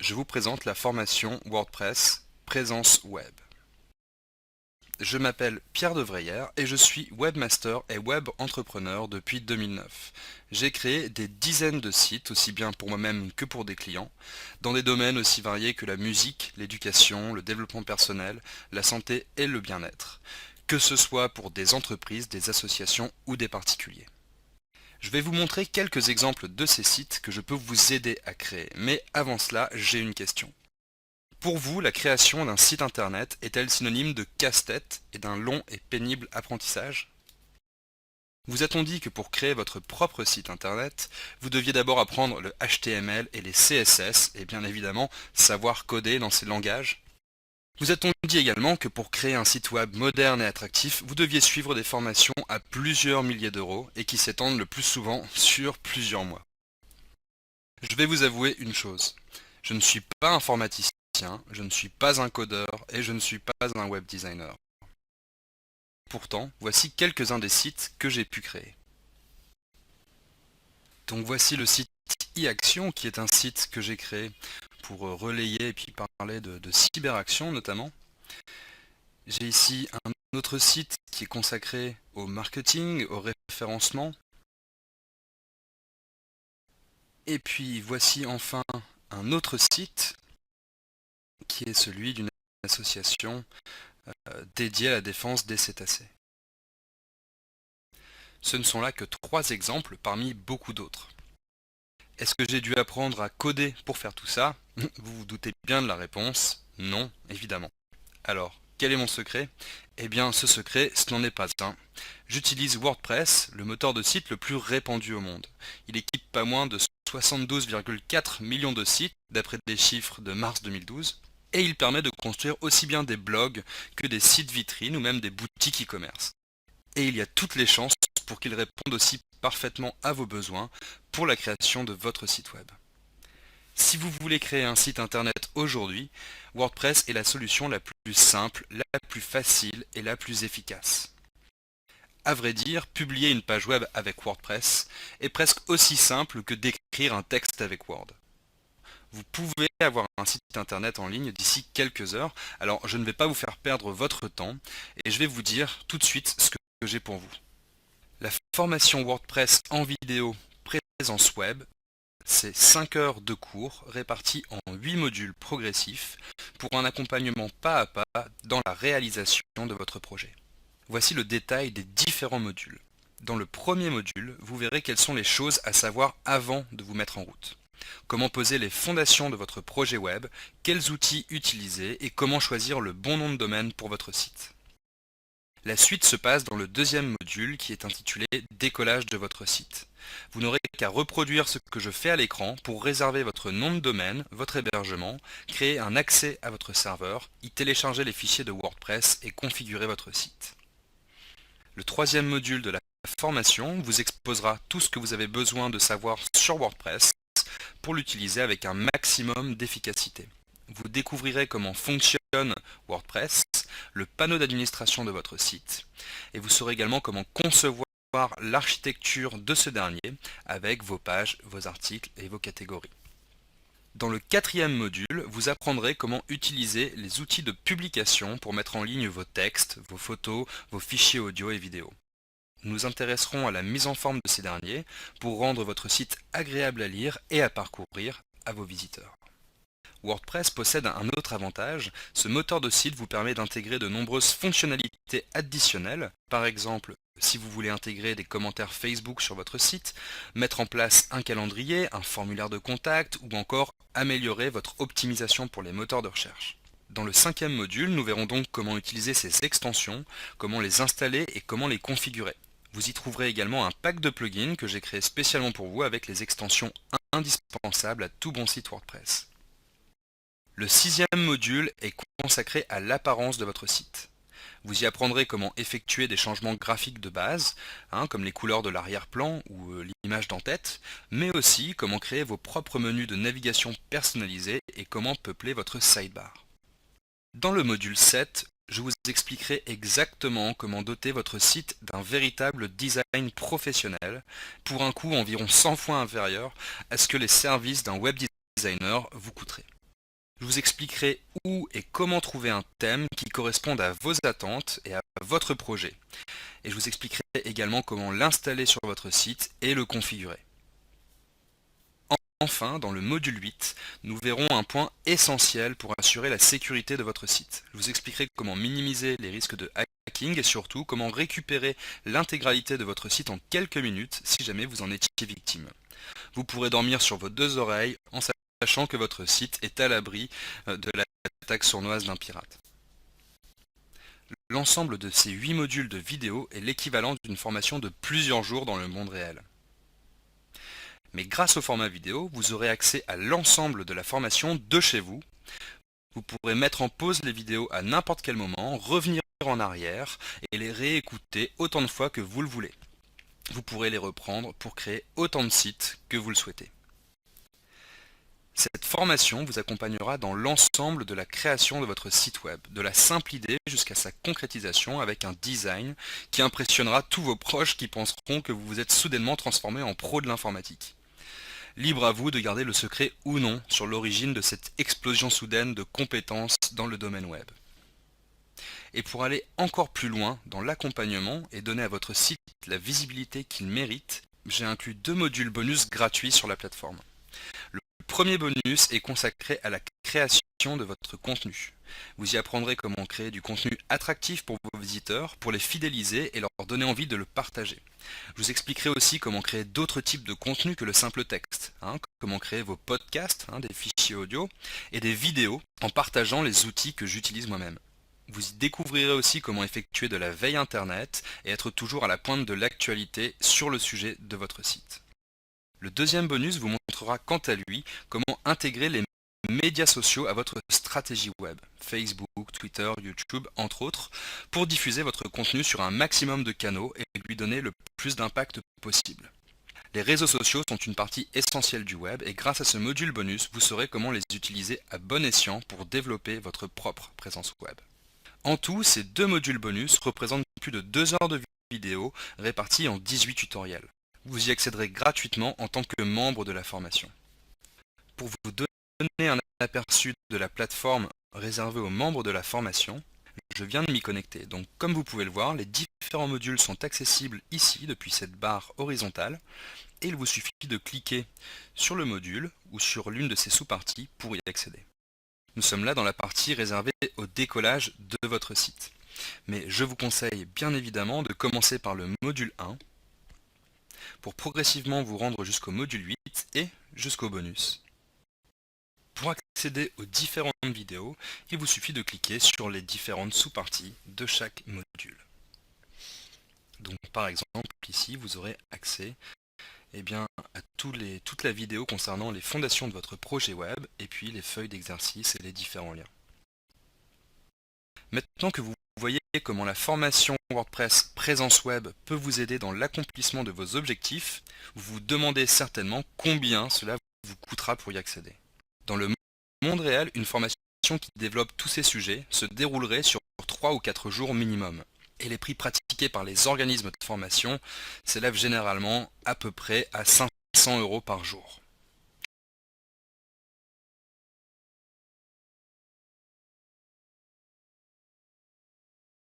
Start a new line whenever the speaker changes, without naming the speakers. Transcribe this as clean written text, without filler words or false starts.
je vous présente la formation WordPress Présence Web. Je m'appelle Pierre Devreyer et je suis webmaster et web entrepreneur depuis 2009. J'ai créé des dizaines de sites, aussi bien pour moi-même que pour des clients, dans des domaines aussi variés que la musique, l'éducation, le développement personnel, la santé et le bien-être, que ce soit pour des entreprises, des associations ou des particuliers. Je vais vous montrer quelques exemples de ces sites que je peux vous aider à créer, mais avant cela, j'ai une question. Pour vous, la création d'un site internet est-elle synonyme de casse-tête et d'un long et pénible apprentissage? Vous a-t-on dit que pour créer votre propre site internet, vous deviez d'abord apprendre le HTML et les CSS et bien évidemment savoir coder dans ces langages? Vous a-t-on dit également que pour créer un site web moderne et attractif, vous deviez suivre des formations à plusieurs milliers d'euros et qui s'étendent le plus souvent sur plusieurs mois? Je vais vous avouer une chose, je ne suis pas informaticien, je ne suis pas un codeur et je ne suis pas un web designer. Pourtant, voici quelques-uns des sites que j'ai pu créer. Donc voici le site e-action qui est un site que j'ai créé pour relayer et puis parler de cyberaction notamment. J'ai ici un autre site qui est consacré au marketing, au référencement. Et puis voici enfin un autre site qui est celui d'une association dédiée à la défense des cétacés. Ce ne sont là que 3 exemples parmi beaucoup d'autres. Est-ce que j'ai dû apprendre à coder pour faire tout ça? Vous vous doutez bien de la réponse, non, évidemment. Alors, quel est mon secret? Eh bien, ce secret, ce n'en est pas un. J'utilise WordPress, le moteur de site le plus répandu au monde. Il équipe pas moins de 72,4 millions de sites, d'après des chiffres de mars 2012, et il permet de construire aussi bien des blogs que des sites vitrines ou même des boutiques e-commerce. Et il y a toutes les chances pour qu'il réponde aussi parfaitement à vos besoins pour la création de votre site web. Si vous voulez créer un site internet aujourd'hui, WordPress est la solution la plus simple, la plus facile et la plus efficace. À vrai dire, publier une page web avec WordPress est presque aussi simple que d'écrire un texte avec Word. Vous pouvez avoir un site internet en ligne d'ici quelques heures, alors je ne vais pas vous faire perdre votre temps et je vais vous dire tout de suite ce que j'ai pour vous. La formation WordPress en vidéo Présence Web, c'est 5 heures de cours répartis en 8 modules progressifs pour un accompagnement pas à pas dans la réalisation de votre projet. Voici le détail des différents modules. Dans le premier module, vous verrez quelles sont les choses à savoir avant de vous mettre en route. Comment poser les fondations de votre projet web, quels outils utiliser et comment choisir le bon nom de domaine pour votre site. La suite se passe dans le deuxième module qui est intitulé Décollage de votre site. Vous n'aurez qu'à reproduire ce que je fais à l'écran pour réserver votre nom de domaine, votre hébergement, créer un accès à votre serveur, y télécharger les fichiers de WordPress et configurer votre site. Le troisième module de la formation vous exposera tout ce que vous avez besoin de savoir sur WordPress pour l'utiliser avec un maximum d'efficacité. Vous découvrirez comment fonctionne WordPress, le panneau d'administration de votre site, et vous saurez également comment concevoir l'architecture de ce dernier avec vos pages, vos articles et vos catégories. Dans le quatrième module, vous apprendrez comment utiliser les outils de publication pour mettre en ligne vos textes, vos photos, vos fichiers audio et vidéo. Nous nous intéresserons à la mise en forme de ces derniers pour rendre votre site agréable à lire et à parcourir à vos visiteurs. WordPress possède un autre avantage, ce moteur de site vous permet d'intégrer de nombreuses fonctionnalités additionnelles, par exemple si vous voulez intégrer des commentaires Facebook sur votre site, mettre en place un calendrier, un formulaire de contact ou encore améliorer votre optimisation pour les moteurs de recherche. Dans le cinquième module, nous verrons donc comment utiliser ces extensions, comment les installer et comment les configurer. Vous y trouverez également un pack de plugins que j'ai créé spécialement pour vous avec les extensions indispensables à tout bon site WordPress. Le sixième module est consacré à l'apparence de votre site. Vous y apprendrez comment effectuer des changements graphiques de base, comme les couleurs de l'arrière-plan ou l'image d'en-tête, mais aussi comment créer vos propres menus de navigation personnalisés et comment peupler votre sidebar. Dans le module 7, je vous expliquerai exactement comment doter votre site d'un véritable design professionnel pour un coût environ 100 fois inférieur à ce que les services d'un web designer vous coûteraient. Je vous expliquerai où et comment trouver un thème qui corresponde à vos attentes et à votre projet. Et je vous expliquerai également comment l'installer sur votre site et le configurer. Enfin, dans le module 8, nous verrons un point essentiel pour assurer la sécurité de votre site. Je vous expliquerai comment minimiser les risques de hacking et surtout comment récupérer l'intégralité de votre site en quelques minutes si jamais vous en étiez victime. Vous pourrez dormir sur vos deux oreilles en sachant que votre site est à l'abri de l'attaque sournoise d'un pirate. L'ensemble de ces 8 modules de vidéo est l'équivalent d'une formation de plusieurs jours dans le monde réel. Mais grâce au format vidéo, vous aurez accès à l'ensemble de la formation de chez vous. Vous pourrez mettre en pause les vidéos à n'importe quel moment, revenir en arrière et les réécouter autant de fois que vous le voulez. Vous pourrez les reprendre pour créer autant de sites que vous le souhaitez. Cette formation vous accompagnera dans l'ensemble de la création de votre site web, de la simple idée jusqu'à sa concrétisation avec un design qui impressionnera tous vos proches qui penseront que vous vous êtes soudainement transformé en pro de l'informatique. Libre à vous de garder le secret ou non sur l'origine de cette explosion soudaine de compétences dans le domaine web. Et pour aller encore plus loin dans l'accompagnement et donner à votre site la visibilité qu'il mérite, j'ai inclus 2 modules bonus gratuits sur la plateforme. Le premier bonus est consacré à la création de votre contenu. Vous y apprendrez comment créer du contenu attractif pour vos visiteurs, pour les fidéliser et leur donner envie de le partager. Je vous expliquerai aussi comment créer d'autres types de contenus que le simple texte, comment créer vos podcasts, des fichiers audio, et des vidéos en partageant les outils que j'utilise moi-même. Vous y découvrirez aussi comment effectuer de la veille internet et être toujours à la pointe de l'actualité sur le sujet de votre site. Le deuxième bonus vous montrera quant à lui comment intégrer les médias sociaux à votre stratégie web, Facebook, Twitter, YouTube, entre autres, pour diffuser votre contenu sur un maximum de canaux et lui donner le plus d'impact possible. Les réseaux sociaux sont une partie essentielle du web et grâce à ce module bonus, vous saurez comment les utiliser à bon escient pour développer votre propre présence web. En tout, ces 2 modules bonus représentent plus de 2 heures de vidéo réparties en 18 tutoriels. Vous y accéderez gratuitement en tant que membre de la formation. Pour vous donner un aperçu de la plateforme réservée aux membres de la formation, je viens de m'y connecter. Donc comme vous pouvez le voir, les différents modules sont accessibles ici depuis cette barre horizontale et il vous suffit de cliquer sur le module ou sur l'une de ses sous-parties pour y accéder. Nous sommes là dans la partie réservée au décollage de votre site. Mais je vous conseille bien évidemment de commencer par le module 1 pour progressivement vous rendre jusqu'au module 8 et jusqu'au bonus. Pour accéder aux différentes vidéos, il vous suffit de cliquer sur les différentes sous-parties de chaque module. Donc par exemple ici vous aurez accès à toute la vidéo concernant les fondations de votre projet web et puis les feuilles d'exercice et les différents liens. Maintenant que vous voyez comment la formation WordPress Présence Web peut vous aider dans l'accomplissement de vos objectifs, vous vous demandez certainement combien cela vous coûtera pour y accéder. Dans le monde réel, une formation qui développe tous ces sujets se déroulerait sur 3 ou 4 jours minimum. Et les prix pratiqués par les organismes de formation s'élèvent généralement à peu près à 500 € par jour.